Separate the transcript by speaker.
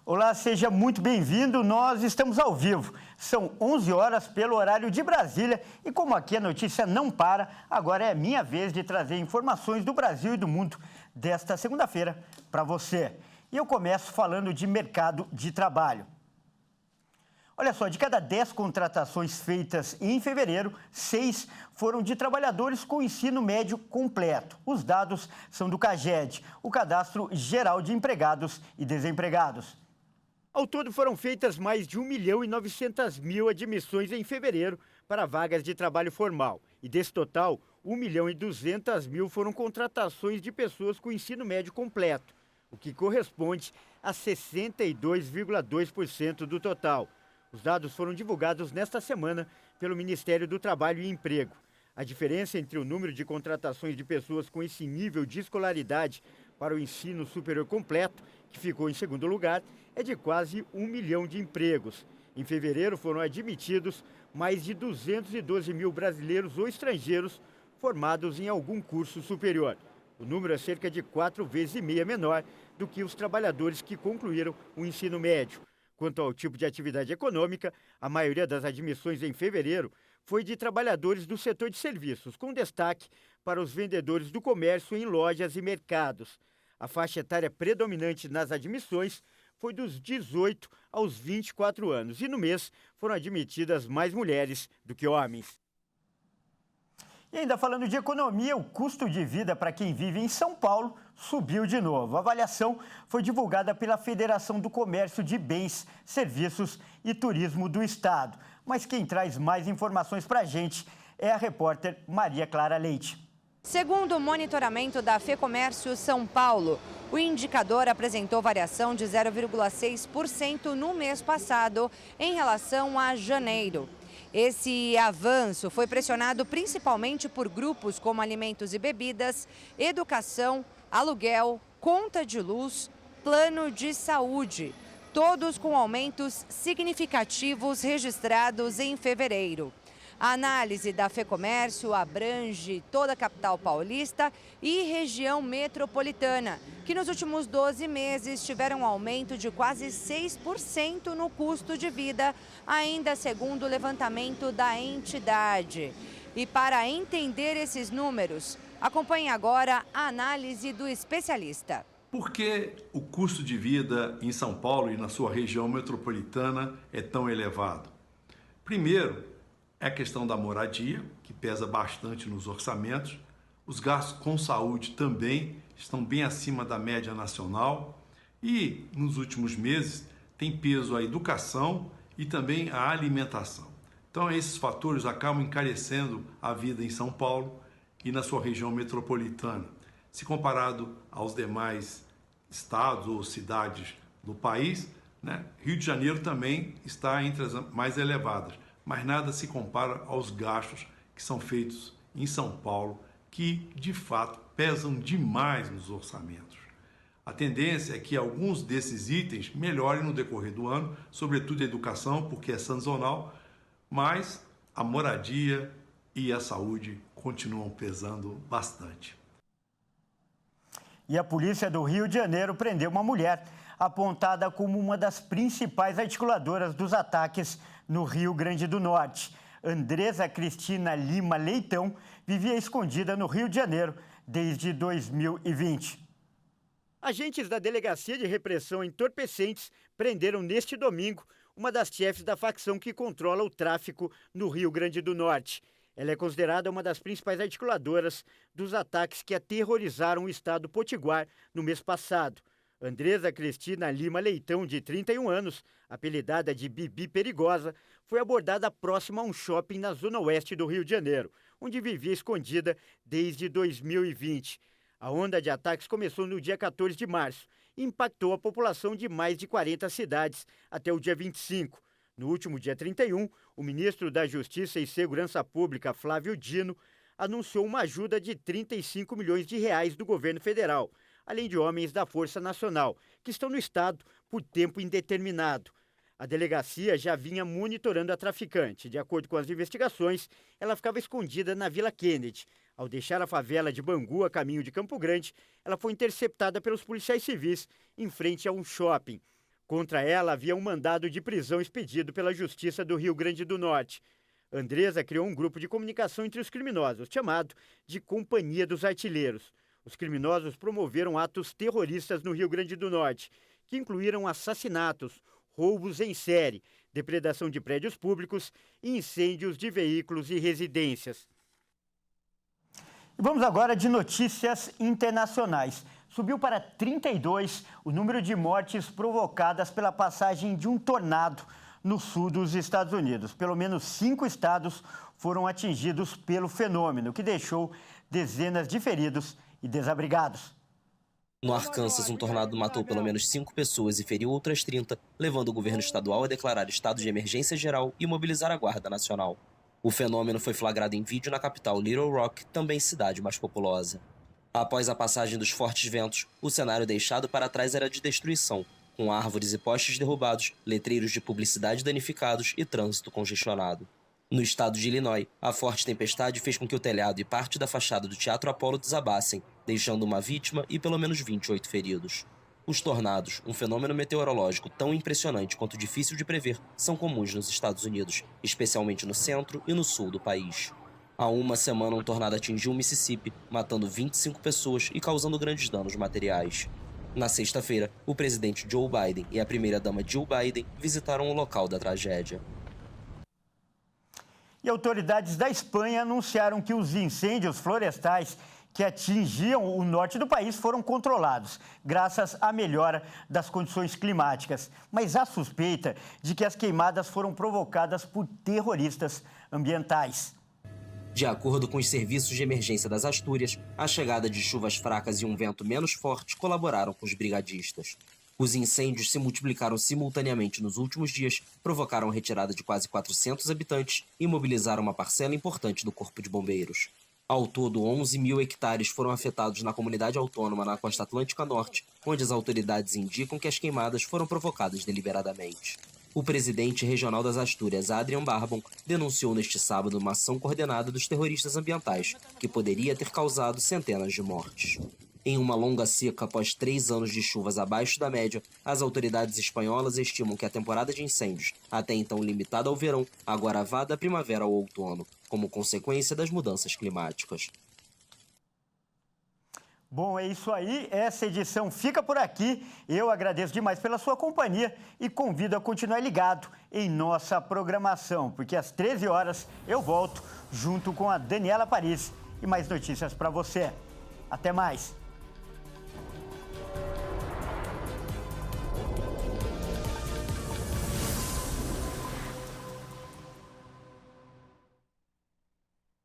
Speaker 1: Olá, seja muito bem-vindo. Nós estamos ao vivo. São 11 horas pelo horário de Brasília e como aqui a notícia não para, agora é a minha vez de trazer informações do Brasil e do mundo desta segunda-feira para você. E eu começo falando de mercado de trabalho. Olha só, de cada 10 contratações feitas em fevereiro, 6 foram de trabalhadores com ensino médio completo. Os dados são do CAGED, o Cadastro Geral de Empregados e Desempregados. Ao todo, foram feitas mais de 1.900.000 admissões em fevereiro para vagas de trabalho formal. E desse total, 1.200.000 foram contratações de pessoas com ensino médio completo, o que corresponde a 62,2% do total. Os dados foram divulgados nesta semana pelo Ministério do Trabalho e Emprego. A diferença entre o número de contratações de pessoas com esse nível de escolaridade para o ensino superior completo, que ficou em segundo lugar, é de quase 1 milhão de empregos. Em fevereiro foram admitidos mais de 212 mil brasileiros ou estrangeiros formados em algum curso superior. O número é cerca de 4,5 vezes menor do que os trabalhadores que concluíram o ensino médio. Quanto ao tipo de atividade econômica, a maioria das admissões em fevereiro foi de trabalhadores do setor de serviços, com destaque para os vendedores do comércio em lojas e mercados. A faixa etária predominante nas admissões foi dos 18 aos 24 anos e no mês foram admitidas mais mulheres do que homens. E ainda falando de economia, o custo de vida para quem vive em São Paulo subiu de novo. A avaliação foi divulgada pela Federação do Comércio de Bens, Serviços e Turismo do Estado. Mas quem traz mais informações para a gente é a repórter Maria Clara Leite.
Speaker 2: Segundo o monitoramento da FEComércio São Paulo, o indicador apresentou variação de 0,6% no mês passado em relação a janeiro. Esse avanço foi pressionado principalmente por grupos como alimentos e bebidas, educação, aluguel, conta de luz, plano de saúde, todos com aumentos significativos registrados em fevereiro. A análise da FEComércio abrange toda a capital paulista e região metropolitana, que nos últimos 12 meses tiveram um aumento de quase 6% no custo de vida, ainda segundo o levantamento da entidade. E para entender esses números, acompanhe agora a análise do especialista.
Speaker 3: Por que o custo de vida em São Paulo e na sua região metropolitana é tão elevado? Primeiro, é a questão da moradia, que pesa bastante nos orçamentos. Os gastos com saúde também estão bem acima da média nacional. E, nos últimos meses, tem peso a educação e também a alimentação. Então, esses fatores acabam encarecendo a vida em São Paulo e na sua região metropolitana. Se comparado aos demais estados ou cidades do país, Rio de Janeiro também está entre as mais elevadas. Mas nada se compara aos gastos que são feitos em São Paulo, que, de fato, pesam demais nos orçamentos. A tendência é que alguns desses itens melhorem no decorrer do ano, sobretudo a educação, porque é sazonal, mas a moradia e a saúde continuam pesando bastante.
Speaker 1: E a polícia do Rio de Janeiro prendeu uma mulher apontada como uma das principais articuladoras dos ataques no Rio Grande do Norte. Andresa Cristina Lima Leitão vivia escondida no Rio de Janeiro desde 2020. Agentes da Delegacia de Repressão a Entorpecentes prenderam neste domingo uma das chefes da facção que controla o tráfico no Rio Grande do Norte. Ela é considerada uma das principais articuladoras dos ataques que aterrorizaram o estado potiguar no mês passado. Andresa Cristina Lima Leitão, de 31 anos, apelidada de Bibi Perigosa, foi abordada próxima a um shopping na zona oeste do Rio de Janeiro, onde vivia escondida desde 2020. A onda de ataques começou no dia 14 de março e impactou a população de mais de 40 cidades até o dia 25. No último dia 31, o ministro da Justiça e Segurança Pública, Flávio Dino, anunciou uma ajuda de 35 milhões de reais do governo federal, além de homens da Força Nacional, que estão no estado por tempo indeterminado. A delegacia já vinha monitorando a traficante. De acordo com as investigações, ela ficava escondida na Vila Kennedy. Ao deixar a favela de Bangu a caminho de Campo Grande, ela foi interceptada pelos policiais civis em frente a um shopping. Contra ela havia um mandado de prisão expedido pela Justiça do Rio Grande do Norte. Andresa criou um grupo de comunicação entre os criminosos, chamado de Companhia dos Artilheiros. Os criminosos promoveram atos terroristas no Rio Grande do Norte, que incluíram assassinatos, roubos em série, depredação de prédios públicos e incêndios de veículos e residências. E vamos agora de notícias internacionais. Subiu para 32 o número de mortes provocadas pela passagem de um tornado no sul dos Estados Unidos. Pelo menos 5 estados foram atingidos pelo fenômeno, que deixou dezenas de feridos e desabrigados.
Speaker 4: No Arkansas, um tornado matou pelo menos 5 pessoas e feriu outras 30, levando o governo estadual a declarar estado de emergência geral e mobilizar a Guarda Nacional. O fenômeno foi flagrado em vídeo na capital Little Rock, também cidade mais populosa. Após a passagem dos fortes ventos, o cenário deixado para trás era de destruição, com árvores e postes derrubados, letreiros de publicidade danificados e trânsito congestionado. No estado de Illinois, a forte tempestade fez com que o telhado e parte da fachada do Teatro Apollo desabassem, deixando uma vítima e pelo menos 28 feridos. Os tornados, um fenômeno meteorológico tão impressionante quanto difícil de prever, são comuns nos Estados Unidos, especialmente no centro e no sul do país. Há uma semana, um tornado atingiu o Mississippi, matando 25 pessoas e causando grandes danos materiais. Na sexta-feira, o presidente Joe Biden e a primeira-dama Jill Biden visitaram o local da tragédia.
Speaker 1: E autoridades da Espanha anunciaram que os incêndios florestais que atingiam o norte do país foram controlados, graças à melhora das condições climáticas. Mas há suspeita de que as queimadas foram provocadas por terroristas ambientais.
Speaker 4: De acordo com os serviços de emergência das Astúrias, a chegada de chuvas fracas e um vento menos forte colaboraram com os brigadistas. Os incêndios se multiplicaram simultaneamente nos últimos dias, provocaram a retirada de quase 400 habitantes e mobilizaram uma parcela importante do Corpo de Bombeiros. Ao todo, 11 mil hectares foram afetados na comunidade autônoma na costa atlântica norte, onde as autoridades indicam que as queimadas foram provocadas deliberadamente. O presidente regional das Astúrias, Adrian Barbon, denunciou neste sábado uma ação coordenada dos terroristas ambientais, que poderia ter causado centenas de mortes. Em uma longa seca após 3 anos de chuvas abaixo da média, as autoridades espanholas estimam que a temporada de incêndios, até então limitada ao verão, agora vá da primavera ao outono, como consequência das mudanças climáticas.
Speaker 1: Bom, é isso aí. Essa edição fica por aqui. Eu agradeço demais pela sua companhia e convido a continuar ligado em nossa programação, porque às 13 horas eu volto junto com a Daniela Paris e mais notícias para você. Até mais!